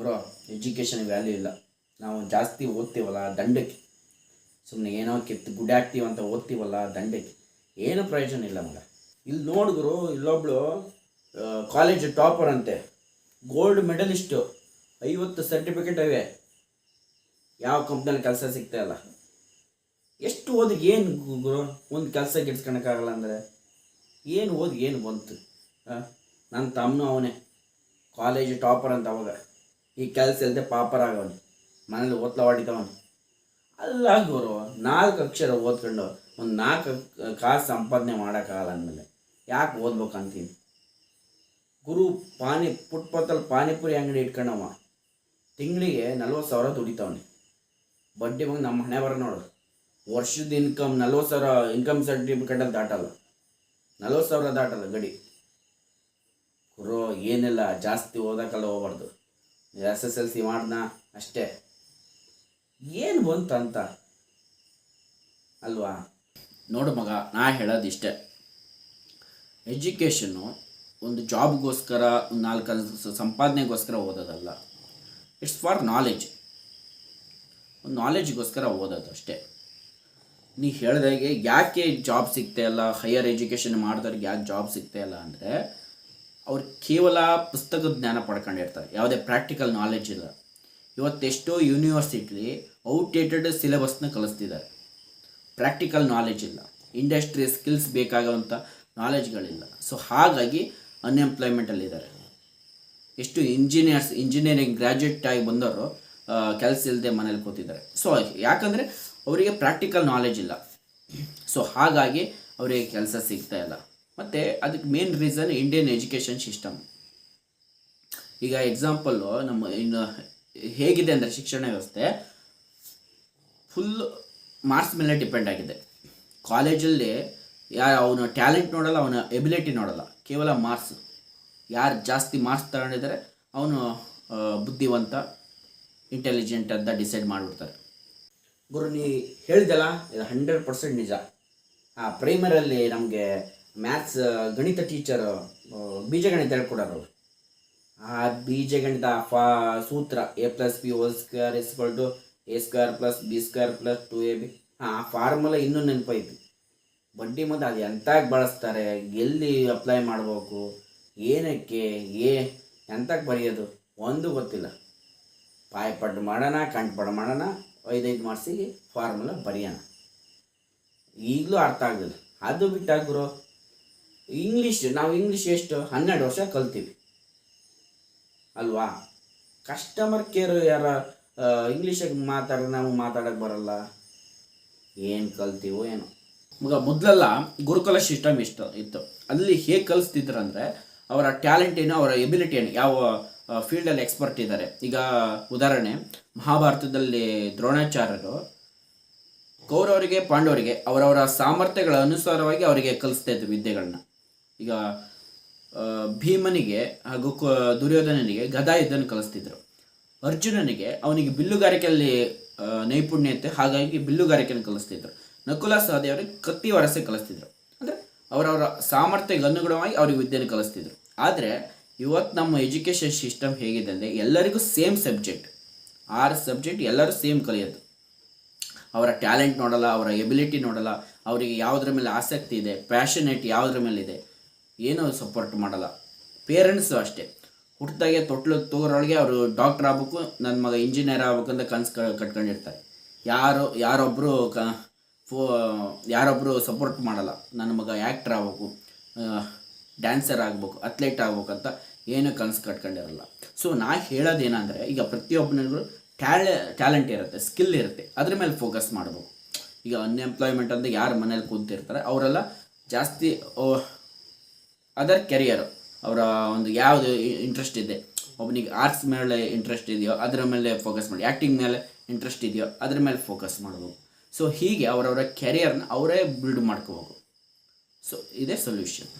ಗುರು, education value ಇಲ್ಲ. ನಾವು ಜಾಸ್ತಿ ಓದ್ತೀವಲ್ಲ ದಂಡಕ್ಕೆ, ಸುಮ್ಮನೆ ಏನೋ ಗುಡ್ ಆ್ಯಕ್ಟಿವ್ ಅಂತ ಓದ್ತೀವಲ್ಲ ದಂಡಕ್ಕೆ, ಏನು ಪ್ರಯೋಜನ ಇಲ್ಲ ಮಗ. ಇಲ್ಲಿ ನೋಡು ಗುರು, ಇಲ್ಲೊಬ್ಳು ಕಾಲೇಜ್ ಟಾಪರ್ ಅಂತೆ, ಗೋಲ್ಡ್ ಮೆಡಲಿಸ್ಟು, 50 ಸರ್ಟಿಫಿಕೇಟ್ ಅವೆ, ಯಾವ ಕಂಪ್ನಿಯಲ್ಲಿ ಕೆಲಸ ಸಿಗ್ತಾಯಿಲ್ಲ. ಎಷ್ಟು ಓದಿ ಏನು ಗುರು, ಒಂದು ಕೆಲಸ ಗಿಡ್ಸ್ಕೊಳಕ್ಕಾಗಲ್ಲ ಅಂದರೆ ಏನು ಓದಿ ಏನು ಬಂತು? ನನ್ನ ತಮ್ಮನೂ ಅವನೇ ಕಾಲೇಜ್ ಟಾಪರ್ ಅಂತ, ಅವಾಗ ಈ ಕೆಲಸ ಇಲ್ಲದೆ ಪಾಪರ್ ಆಗವನು, ಮನೇಲಿ ಓದ್ಲ ಹೊಡಿತವನು. ಅಲ್ಲ ಗುರು, 4 ಅಕ್ಷರ ಓದ್ಕೊಂಡು ಒಂದು 4 ಕಾಸು ಸಂಪಾದನೆ ಮಾಡೋಕ್ಕಾಗಲ್ಲ ಅಂದಮೇಲೆ ಯಾಕೆ ಓದ್ಬೇಕಂತೀನಿ ಗುರು. ಫುಟ್ಪಾತಲ್ಲಿ ಪಾನಿಪುರಿ ಅಂಗಡಿ ಇಟ್ಕೊಂಡವ ತಿಂಗಳಿಗೆ 40,000 ದುಡಿತಾವನೆ. ಬಡ್ಡಿ ಬಂದು ನಮ್ಮ ಹಣೆ ಬರ ನೋಡು, ವರ್ಷದ ಇನ್ಕಮ್ 40,000 ಇನ್ಕಮ್ ಸರ್ಟಿಫಿಕೇಟಲ್ಲಿ ದಾಟಲ್ಲ, 40,000 ದಾಟಲ್ಲ ಗಡಿ. ಗುರು ಏನಿಲ್ಲ, ಜಾಸ್ತಿ ಓದೋಕ್ಕೆಲ್ಲ ಹೋಗ್ಬಾರ್ದು. SSLC ಮಾಡ್ದ ಅಷ್ಟೇ, ಏನು ಬಂತಂತ ಅಲ್ವಾ? ನೋಡು ಮಗ, ನಾ ಹೇಳೋದಿಷ್ಟೇ, ಎಜುಕೇಷನ್ನು ಒಂದು ಜಾಬ್ಗೋಸ್ಕರ, ಒಂದು 4 ಸಂಪಾದನೆಗೋಸ್ಕರ ಓದೋದಲ್ಲ. ಇಟ್ಸ್ ಫಾರ್ ನಾಲೆಜ್, ಒಂದು ನಾಲೆಜ್ಗೋಸ್ಕರ ಓದೋದು ಅಷ್ಟೇ. ನೀ ಹೇಳಿದಾಗೆ ಯಾಕೆ ಜಾಬ್ ಸಿಗ್ತಾಯಿಲ್ಲ, ಹೈಯರ್ ಎಜುಕೇಷನ್ ಮಾಡಿದವ್ರಿಗೆ ಯಾಕೆ ಜಾಬ್ ಸಿಗ್ತಾಯಿಲ್ಲ ಅಂದರೆ, ಅವ್ರು ಕೇವಲ ಪುಸ್ತಕದ ಜ್ಞಾನ ಪಡ್ಕೊಂಡಿರ್ತಾರೆ, ಯಾವುದೇ ಪ್ರಾಕ್ಟಿಕಲ್ ನಾಲೆಜ್ ಇಲ್ಲ. ಇವತ್ತೆಷ್ಟೋ ಯೂನಿವರ್ಸಿಟಿಲಿ ಔಟ್ಡೇಟೆಡ್ ಸಿಲೆಬಸ್ನ ಕಲಿಸ್ತಿದ್ದಾರೆ, ಪ್ರಾಕ್ಟಿಕಲ್ ನಾಲೆಜ್ ಇಲ್ಲ, ಇಂಡಸ್ಟ್ರಿ ಸ್ಕಿಲ್ಸ್ ಬೇಕಾಗುವಂಥ ನಾಲೆಜ್ಗಳಿಲ್ಲ. ಸೊ ಹಾಗಾಗಿ ಅನ್ಎಂಪ್ಲಾಯ್ಮೆಂಟಲ್ಲಿದ್ದಾರೆ. ಎಷ್ಟು ಇಂಜಿನಿಯರಿಂಗ್ ಗ್ರ್ಯಾಜುಯೇಟ್ ಆಗಿ ಬಂದವರು ಕೆಲಸ ಇಲ್ಲದೆ ಮನೇಲಿ ಕೂತಿದ್ದಾರೆ. ಸೊ ಯಾಕಂದರೆ ಅವರಿಗೆ ಪ್ರಾಕ್ಟಿಕಲ್ ನಾಲೆಜ್ ಇಲ್ಲ. ಸೊ ಹಾಗಾಗಿ ಅವರಿಗೆ ಕೆಲಸ ಸಿಗ್ತಾ ಇಲ್ಲ. ಮತ್ತು ಅದಕ್ಕೆ main reason Indian education system. ಈಗ ಎಕ್ಸಾಂಪಲ್ಲು ಇನ್ನು ಹೇಗಿದೆ ಅಂದರೆ, ಶಿಕ್ಷಣ ವ್ಯವಸ್ಥೆ ಫುಲ್ ಮಾರ್ಕ್ಸ್ ಮೇಲೆ ಡಿಪೆಂಡ್ ಆಗಿದೆ. ಕಾಲೇಜಲ್ಲಿ ಅವನ ಟ್ಯಾಲೆಂಟ್ ನೋಡಲ್ಲ, ಅವನ ಎಬಿಲಿಟಿ ನೋಡಲ್ಲ, ಕೇವಲ ಮಾರ್ಕ್ಸ್. ಯಾರು ಜಾಸ್ತಿ ಮಾರ್ಕ್ಸ್ ತಗೊಂಡಿದ್ದಾರೆ ಅವನು ಬುದ್ಧಿವಂತ, ಇಂಟೆಲಿಜೆಂಟ್ ಅಂತ ಡಿಸೈಡ್ ಮಾಡಿಬಿಡ್ತಾರೆ. ಗುರು, ನೀ ಹೇಳಿದಲ್ಲ, ಇದು 100% ನಿಜ. ಪ್ರೈಮರಲ್ಲಿ ನಮಗೆ ಮ್ಯಾಥ್ಸ್ ಗಣಿತ ಟೀಚರು ಬೀಜಗಣಿತ ಹೇಳ್ಕೊಡೋರು. ಆ ಬೀಜಗಣಿತ ಸೂತ್ರ A+B² = A² + B²+2AB. ಆ ಫಾರ್ಮುಲಾ ಇನ್ನೂ ನೆನಪೈತಿ. ಬಡ್ಡಿ ಮತ್ತು ಅದು ಎಂತಾಗ ಬಳಸ್ತಾರೆ, ಎಲ್ಲಿ ಅಪ್ಲೈ ಮಾಡಬೇಕು, ಏನಕ್ಕೆ, ಎಂತಕ್ಕೆ ಬರೆಯೋದು ಒಂದು ಗೊತ್ತಿಲ್ಲ. ಪಾಯಪಟ್ಟು ಮಾಡೋಣ, ಕಂಠಪಡ ಮಾಡೋಣ, 5 ಮಾರ್ಕ್ಸಿಗೆ ಫಾರ್ಮುಲಾ ಬರೆಯೋಣ. ಈಗಲೂ ಅರ್ಥ ಆಗಲಿಲ್ಲ. ಅದು ಬಿಟ್ಟಾಗ ಗುರು, ನಾವು ಇಂಗ್ಲೀಷ್ ಎಷ್ಟು 12 ವರ್ಷ ಕಲ್ತೀವಿ ಅಲ್ವಾ? ಕಸ್ಟಮರ್ ಕೇರ್ ಯಾರ ಇಂಗ್ಲೀಷಾಗಿ ನಮಗೆ ಮಾತಾಡೋಕ್ಕೆ ಬರಲ್ಲ, ಏನು ಕಲ್ತೀವೋ ಏನೋ. ಮೊದಲೆಲ್ಲ ಗುರುಕುಲ ಸಿಸ್ಟಮ್ ಇತ್ತು. ಅಲ್ಲಿ ಹೇಗೆ ಕಲಿಸ್ತಿದ್ರು ಅಂದರೆ, ಅವರ ಟ್ಯಾಲೆಂಟ್ ಏನು, ಅವರ ಎಬಿಲಿಟಿ ಏನು, ಯಾವ ಫೀಲ್ಡಲ್ಲಿ ಎಕ್ಸ್ಪರ್ಟ್ ಇದ್ದಾರೆ. ಈಗ ಉದಾಹರಣೆ, ಮಹಾಭಾರತದಲ್ಲಿ ದ್ರೋಣಾಚಾರ್ಯರು ಕೌರವರಿಗೆ ಪಾಂಡವರಿಗೆ ಅವರವರ ಸಾಮರ್ಥ್ಯಗಳ ಅನುಸಾರವಾಗಿ ಅವರಿಗೆ ಕಲಿಸ್ತಾ ಇದ್ರು ವಿದ್ಯೆಗಳನ್ನ. ಈಗ ಭೀಮನಿಗೆ ಹಾಗೂ ದುರ್ಯೋಧನನಿಗೆ ಗದಾಯುದ್ಧನ ಕಲಿಸ್ತಿದ್ರು. ಅರ್ಜುನನಿಗೆ ಅವನಿಗೆ ಬಿಲ್ಲುಗಾರಿಕೆಯಲ್ಲಿ ನೈಪುಣ್ಯತೆ, ಹಾಗಾಗಿ ಬಿಲ್ಲುಗಾರಿಕೆಯನ್ನು ಕಲಿಸ್ತಿದ್ರು. ನಕುಲ ಸಹದೇವರಿಗೆ ಕತ್ತಿ ವರಸೆ ಕಲಿಸ್ತಿದ್ರು. ಅಂದರೆ ಅವರವರ ಸಾಮರ್ಥ್ಯಕ್ಕೆ ಅನುಗುಣವಾಗಿ ಅವ್ರಿಗೆ ವಿದ್ಯೆಯನ್ನು ಕಲಿಸ್ತಿದ್ರು. ಆದರೆ ಇವತ್ತು ನಮ್ಮ ಎಜುಕೇಷನ್ ಸಿಸ್ಟಮ್ ಹೇಗಿದೆ ಅಂದರೆ, ಎಲ್ಲರಿಗೂ ಸೇಮ್ ಸಬ್ಜೆಕ್ಟ್, 6 ಸಬ್ಜೆಕ್ಟ್ ಎಲ್ಲರೂ ಸೇಮ್ ಕಲಿಯೋದು. ಅವರ ಟ್ಯಾಲೆಂಟ್ ನೋಡಲ್ಲ, ಅವರ ಎಬಿಲಿಟಿ ನೋಡಲ್ಲ, ಅವರಿಗೆ ಯಾವುದ್ರ ಮೇಲೆ ಆಸಕ್ತಿ ಇದೆ, ಪ್ಯಾಷನೇಟ್ ಯಾವುದ್ರ ಮೇಲಿದೆ, ಏನೂ ಸಪೋರ್ಟ್ ಮಾಡಲ್ಲ. ಪೇರೆಂಟ್ಸು ಅಷ್ಟೇ, ಹುಟ್ಟಿದಾಗೆ ತೊಟ್ಲು ತೋರೊಳಗೆ ಅವರು ಡಾಕ್ಟ್ರ್ ಆಗಬೇಕು, ನನ್ನ ಮಗ ಇಂಜಿನಿಯರ್ ಆಗ್ಬೇಕಂತ ಕನಸು ಕಟ್ಕೊಂಡಿರ್ತಾರೆ. ಯಾರೊಬ್ಬರು ಸಪೋರ್ಟ್ ಮಾಡಲ್ಲ, ನನ್ನ ಮಗ ಆ್ಯಕ್ಟ್ರ್ ಆಗಬೇಕು, ಡ್ಯಾನ್ಸರ್ ಆಗಬೇಕು, ಅಥ್ಲೆಟ್ ಆಗ್ಬೇಕಂತ ಏನೂ ಕನಸು ಕಟ್ಕೊಂಡಿರಲ್ಲ. ಸೊ ನಾ ಹೇಳೋದೇನೆಂದರೆ, ಈಗ ಪ್ರತಿಯೊಬ್ಬನಿಗೂ ಟ್ಯಾಲೆಂಟ್ ಇರುತ್ತೆ, ಸ್ಕಿಲ್ ಇರುತ್ತೆ, ಅದ್ರ ಮೇಲೆ ಫೋಕಸ್ ಮಾಡಬೇಕು. ಈಗ ಅನ್ಎಂಪ್ಲಾಯ್ಮೆಂಟ್ ಅಂತ ಯಾರು ಮನೇಲಿ ಕೂತಿರ್ತಾರೆ ಅವರೆಲ್ಲ ಜಾಸ್ತಿ ಅದರ್ ಕೆರಿಯರು, ಅವರ ಒಂದು ಯಾವುದು ಇಂಟ್ರೆಸ್ಟ್ ಇದೆ, ಒಬ್ಬನಿಗೆ ಆರ್ಟ್ಸ್ ಮೇಲೆ ಇಂಟ್ರೆಸ್ಟ್ ಇದೆಯೋ ಅದರ ಮೇಲೆ ಫೋಕಸ್ ಮಾಡಿ, ಆ್ಯಕ್ಟಿಂಗ್ ಮೇಲೆ ಇಂಟ್ರೆಸ್ಟ್ ಇದೆಯೋ ಅದ್ರ ಮೇಲೆ ಫೋಕಸ್ ಮಾಡಬೇಕು. ಸೊ ಹೀಗೆ ಅವರವರ ಕೆರಿಯರ್ನ ಅವರೇ ಬಿಲ್ಡ್ ಮಾಡ್ಕೋಬೇಕು. ಸೊ ಇದೇ ಸೊಲ್ಯೂಷನ್.